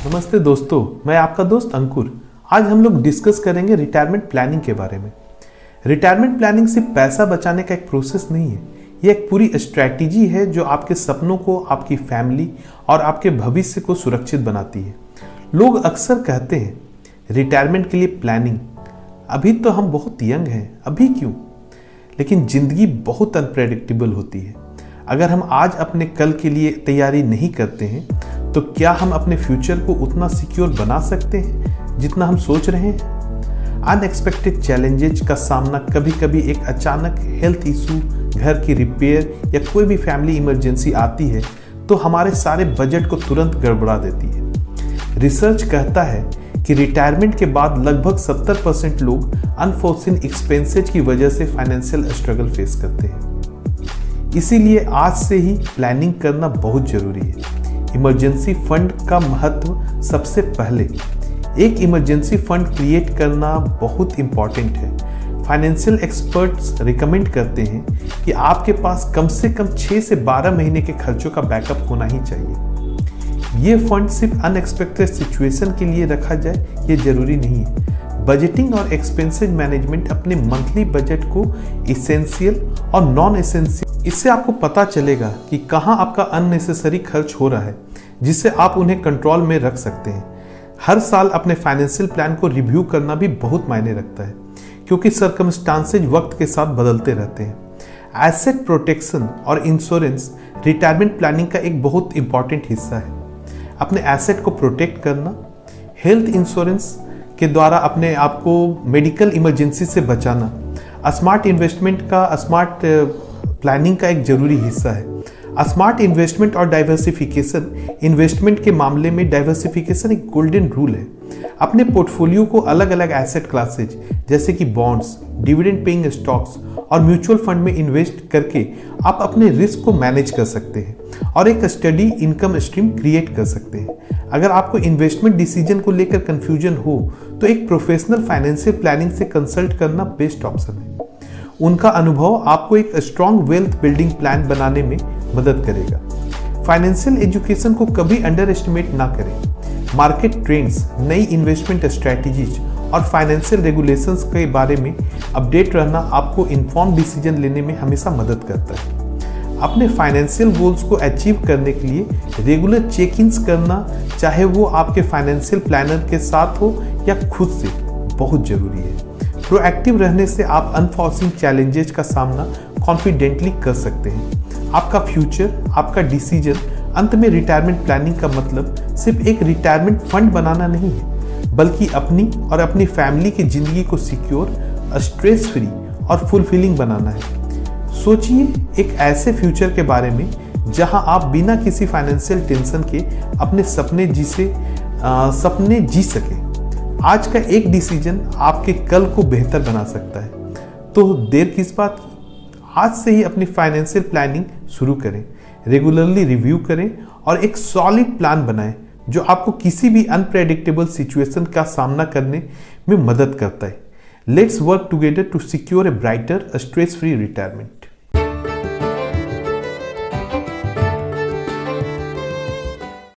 नमस्ते दोस्तों, मैं आपका दोस्त अंकुर। आज हम लोग डिस्कस करेंगे रिटायरमेंट प्लानिंग के बारे में। रिटायरमेंट प्लानिंग सिर्फ पैसा बचाने का एक प्रोसेस नहीं है, यह एक पूरी स्ट्रैटेजी है जो आपके सपनों को, आपकी फैमिली और आपके भविष्य को सुरक्षित बनाती है। लोग अक्सर कहते हैं रिटायरमेंट के लिए प्लानिंग, अभी तो हम बहुत यंग हैं, अभी क्यों? लेकिन जिंदगी बहुत अनप्रेडिक्टेबल होती है। अगर हम आज अपने कल के लिए तैयारी नहीं करते हैं तो क्या हम अपने फ्यूचर को उतना सिक्योर बना सकते हैं जितना हम सोच रहे हैं? अनएक्सपेक्टेड चैलेंजेस का सामना, कभी कभी एक अचानक हेल्थ इशू, घर की रिपेयर या कोई भी फैमिली इमरजेंसी आती है तो हमारे सारे बजट को तुरंत गड़बड़ा देती है। रिसर्च कहता है कि रिटायरमेंट के बाद लगभग 70% लोग अनफोर्सिन एक्सपेंसेस की वजह से फाइनेंशियल स्ट्रगल फेस करते हैं। इसीलिए आज से ही प्लानिंग करना बहुत जरूरी है। इमरजेंसी फंड का महत्व सबसे पहले, एक इमरजेंसी फंड क्रिएट करना बहुत इंपॉर्टेंट है। फाइनेंशियल एक्सपर्ट्स रिकमेंड करते हैं कि आपके पास कम से कम 6 से 12 महीने के खर्चों का बैकअप होना ही चाहिए। ये फंड सिर्फ अनएक्सपेक्टेड सिचुएशन के लिए रखा जाए ये जरूरी नहीं है। बजटिंग और एक्सपेंसेस मैनेजमेंट अपने मंथली बजट को इसेंशियल और नॉन एसेंशियल, इससे आपको पता चलेगा कि कहाँ आपका अननेसेसरी खर्च हो रहा है, जिससे आप उन्हें कंट्रोल में रख सकते हैं। हर साल अपने फाइनेंशियल प्लान को रिव्यू करना भी बहुत मायने रखता है, क्योंकि सर्कमस्टांसेज वक्त के साथ बदलते रहते हैं। एसेट प्रोटेक्शन और इंश्योरेंस रिटायरमेंट प्लानिंग का एक बहुत इंपॉर्टेंट हिस्सा है। अपने एसेट को प्रोटेक्ट करना, हेल्थ इंश्योरेंस के द्वारा अपने आप को मेडिकल इमरजेंसी से बचाना, स्मार्ट इन्वेस्टमेंट का स्मार्ट प्लानिंग का एक जरूरी हिस्सा है। स्मार्ट इन्वेस्टमेंट और डाइवर्सिफिकेशन, इन्वेस्टमेंट के मामले में डाइवर्सिफिकेशन एक गोल्डन रूल है। अपने पोर्टफोलियो को अलग अलग एसेट क्लासेज जैसे कि बॉन्ड्स, डिविडेंड पेइंग स्टॉक्स और म्यूचुअल फंड में इन्वेस्ट करके आप अपने रिस्क को मैनेज कर सकते हैं और एक स्टडी इनकम स्ट्रीम क्रिएट कर सकते हैं। अगर आपको इन्वेस्टमेंट डिसीजन को लेकर कंफ्यूजन हो तो एक प्रोफेशनल फाइनेंशियल प्लानिंग से कंसल्ट करना बेस्ट ऑप्शन है। उनका अनुभव आपको एक स्ट्रॉन्ग वेल्थ बिल्डिंग प्लान बनाने में मदद करेगा। फाइनेंशियल एजुकेशन को कभी अंडर एस्टिमेट ना करें। मार्केट ट्रेंड्स, नई इन्वेस्टमेंट स्ट्रैटेजीज और फाइनेंशियल रेगुलेशंस के बारे में अपडेट रहना आपको इन्फॉर्म डिसीजन लेने में हमेशा मदद करता है। अपने फाइनेंशियल गोल्स को अचीव करने के लिए रेगुलर चेक इन्स करना, चाहे वो आपके फाइनेंशियल प्लानर के साथ हो या खुद से, बहुत जरूरी है। प्रोएक्टिव रहने से आप अनफॉर्सिन चैलेंजेस का सामना कॉन्फिडेंटली कर सकते हैं। आपका फ्यूचर, आपका डिसीजन, अंत में रिटायरमेंट प्लानिंग का मतलब सिर्फ एक रिटायरमेंट फंड बनाना नहीं है, बल्कि अपनी और अपनी फैमिली की जिंदगी को सिक्योर, स्ट्रेस फ्री और फुलफिलिंग बनाना है। सोचिए एक ऐसे फ्यूचर के बारे में जहां आप बिना किसी फाइनेंशियल टेंशन के अपने सपने जी सके। आज का एक डिसीजन आपके कल को बेहतर बना सकता है, तो देर किस बात की? आज से ही अपनी फाइनेंशियल प्लानिंग शुरू करें, रेगुलरली रिव्यू करें और एक सॉलिड प्लान बनाएं जो आपको किसी भी अनप्रेडिक्टेबल सिचुएशन का सामना करने में मदद करता है। Let's work together to secure a brighter, stress free retirement.